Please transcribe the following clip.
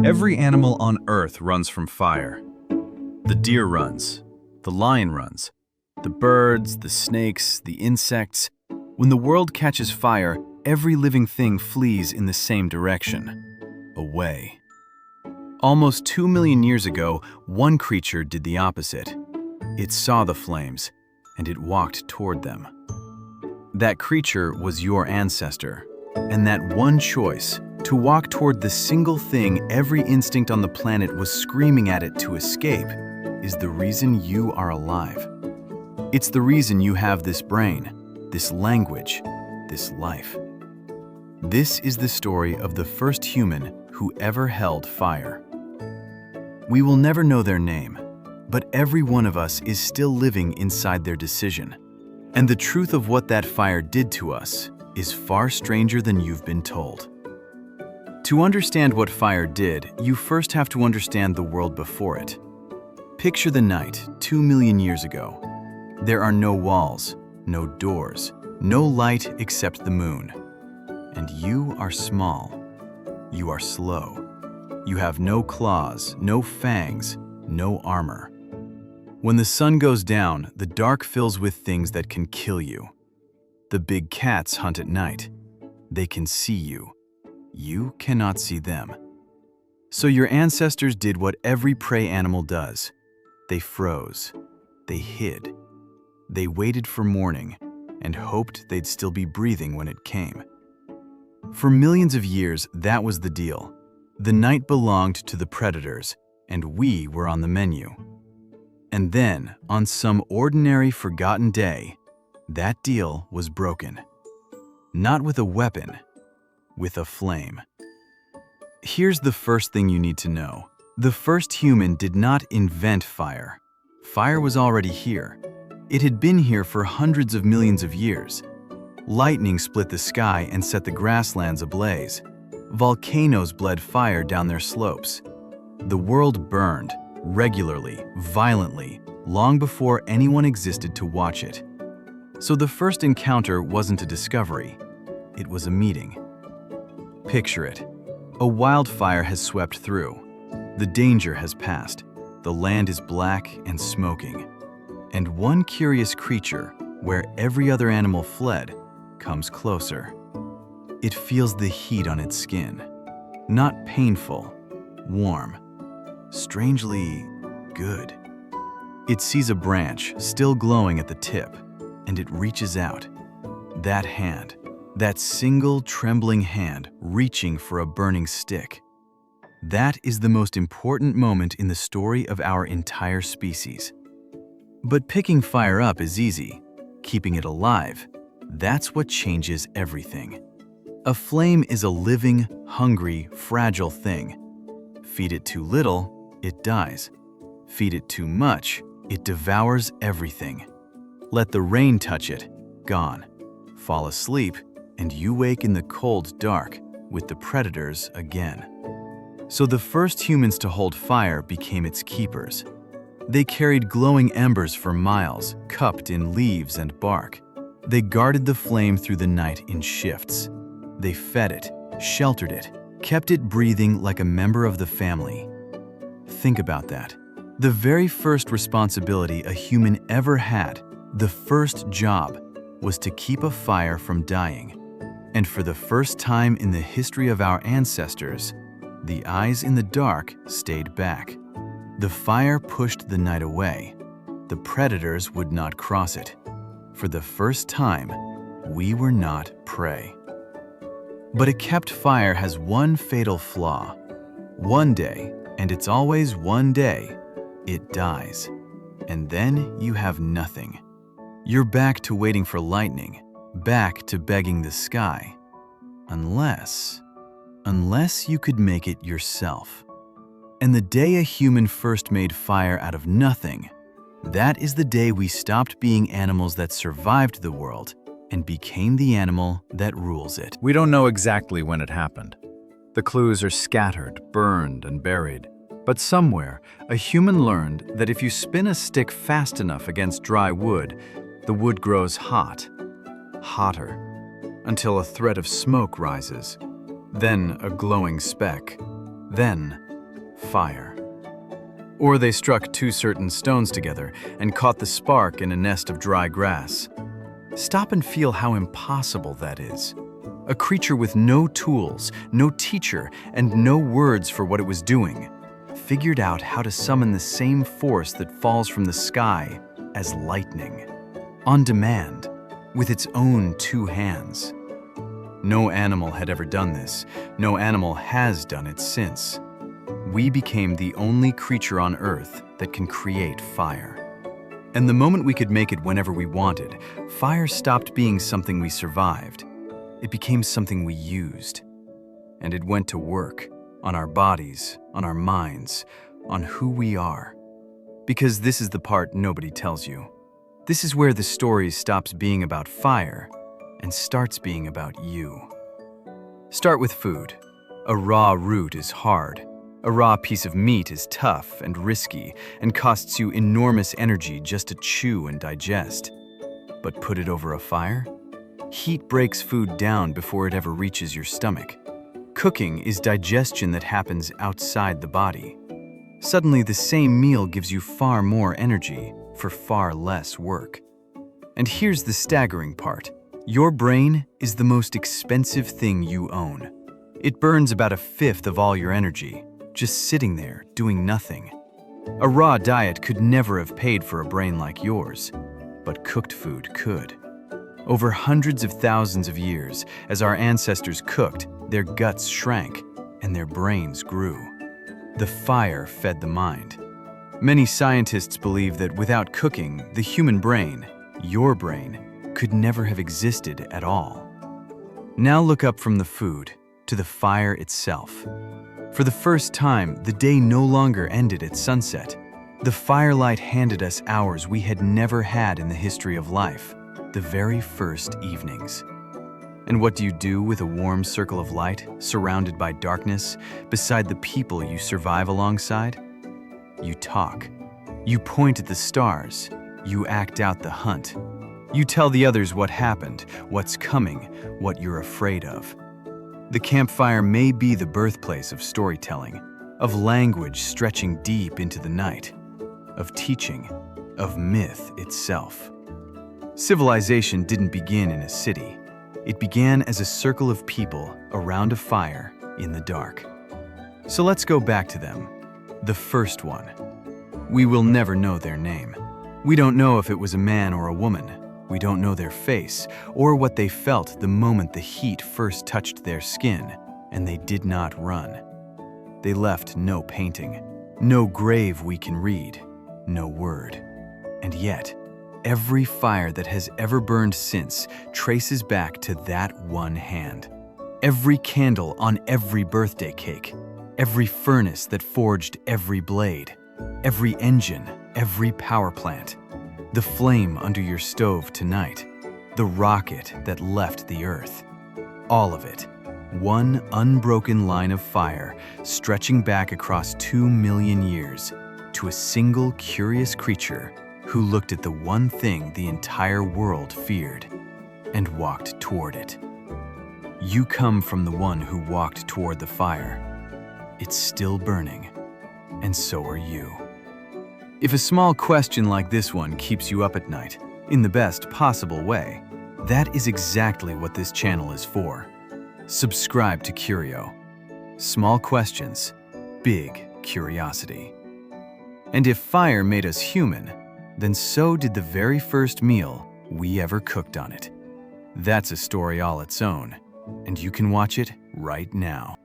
Every animal on Earth runs from fire. The deer runs, the lion runs, the birds, the snakes, the insects. When the world catches fire, every living thing flees in the same direction, away. Almost 2 million years ago, one creature did the opposite. It saw the flames, and it walked toward them. That creature was your ancestor, and that one choice, to walk toward the single thing every instinct on the planet was screaming at it to escape, is the reason you are alive. It's the reason you have this brain, this language, this life. This is the story of the first human who ever held fire. We will never know their name, but every one of us is still living inside their decision. And the truth of what that fire did to us is far stranger than you've been told. To understand what fire did, you first have to understand the world before it. Picture the night 2 million years ago. There are no walls, no doors, no light except the moon. And you are small. You are slow. You have no claws, no fangs, no armor. When the sun goes down, the dark fills with things that can kill you. The big cats hunt at night. They can see you. You cannot see them. So your ancestors did what every prey animal does. They froze. They hid. They waited for morning and hoped they'd still be breathing when it came. For millions of years, that was the deal. The night belonged to the predators, and we were on the menu. And then, on some ordinary, forgotten day, that deal was broken. Not with a weapon, with a flame. Here's the first thing you need to know. The first human did not invent fire. Fire was already here. It had been here for hundreds of millions of years. Lightning split the sky and set the grasslands ablaze. Volcanoes bled fire down their slopes. The world burned, regularly, violently, long before anyone existed to watch it. So the first encounter wasn't a discovery. It was a meeting. Picture it. A wildfire has swept through. The danger has passed. The land is black and smoking. And one curious creature, where every other animal fled, comes closer. It feels the heat on its skin. Not painful, warm. Strangely good. It sees a branch still glowing at the tip, and it reaches out. That hand, that single trembling hand reaching for a burning stick. That is the most important moment in the story of our entire species. But picking fire up is easy. Keeping it alive, that's what changes everything. A flame is a living, hungry, fragile thing. Feed it too little, it dies. Feed it too much, it devours everything. Let the rain touch it, gone. Fall asleep, and you wake in the cold dark with the predators again. So the first humans to hold fire became its keepers. They carried glowing embers for miles, cupped in leaves and bark. They guarded the flame through the night in shifts. They fed it, sheltered it, kept it breathing like a member of the family. Think about that. The very first responsibility a human ever had, the first job, was to keep a fire from dying. And for the first time in the history of our ancestors, the eyes in the dark stayed back. The fire pushed the night away. The predators would not cross it. For the first time, we were not prey. But a kept fire has one fatal flaw. One day, and it's always one day, it dies. And then you have nothing. You're back to waiting for lightning, back to begging the sky. Unless you could make it yourself. And the day a human first made fire out of nothing, that is the day we stopped being animals that survived the world and became the animal that rules it. We don't know exactly when it happened. The clues are scattered, burned, and buried. But somewhere, a human learned that if you spin a stick fast enough against dry wood, the wood grows hot, hotter, until a thread of smoke rises, then a glowing speck, then fire. Or they struck two certain stones together and caught the spark in a nest of dry grass. Stop and feel how impossible that is. A creature with no tools, no teacher, and no words for what it was doing, figured out how to summon the same force that falls from the sky as lightning, on demand, with its own two hands. No animal had ever done this. No animal has done it since. We became the only creature on Earth that can create fire. And the moment we could make it whenever we wanted, fire stopped being something we survived. It became something we used. And it went to work on our bodies, on our minds, on who we are. Because this is the part nobody tells you. This is where the story stops being about fire and starts being about you. Start with food. A raw root is hard. A raw piece of meat is tough and risky and costs you enormous energy just to chew and digest. But put it over a fire? Heat breaks food down before it ever reaches your stomach. Cooking is digestion that happens outside the body. Suddenly, the same meal gives you far more energy for far less work. And here's the staggering part. Your brain is the most expensive thing you own. It burns about a fifth of all your energy, just sitting there doing nothing. A raw diet could never have paid for a brain like yours, but cooked food could. Over hundreds of thousands of years, as our ancestors cooked, their guts shrank and their brains grew. The fire fed the mind. Many scientists believe that without cooking, the human brain, your brain, could never have existed at all. Now look up from the food to the fire itself. For the first time, the day no longer ended at sunset. The firelight handed us hours we had never had in the history of life, the very first evenings. And what do you do with a warm circle of light, surrounded by darkness, beside the people you survive alongside? You talk. You point at the stars. You act out the hunt. You tell the others what happened, what's coming, what you're afraid of. The campfire may be the birthplace of storytelling, of language stretching deep into the night, of teaching, of myth itself. Civilization didn't begin in a city. It began as a circle of people around a fire in the dark. So let's go back to them. The first one. We will never know their name. We don't know if it was a man or a woman. We don't know their face or what they felt the moment the heat first touched their skin, and they did not run. They left no painting, no grave we can read, no word. And yet, every fire that has ever burned since traces back to that one hand. Every candle on every birthday cake, every furnace that forged every blade, every engine, every power plant, the flame under your stove tonight, the rocket that left the earth. All of it, one unbroken line of fire stretching back across 2 million years to a single curious creature who looked at the one thing the entire world feared and walked toward it. You come from the one who walked toward the fire. It's still burning, and so are you. If a small question like this one keeps you up at night, in the best possible way, that is exactly what this channel is for. Subscribe to Curio. Small questions, big curiosity. And if fire made us human, then so did the very first meal we ever cooked on it. That's a story all its own, and you can watch it right now.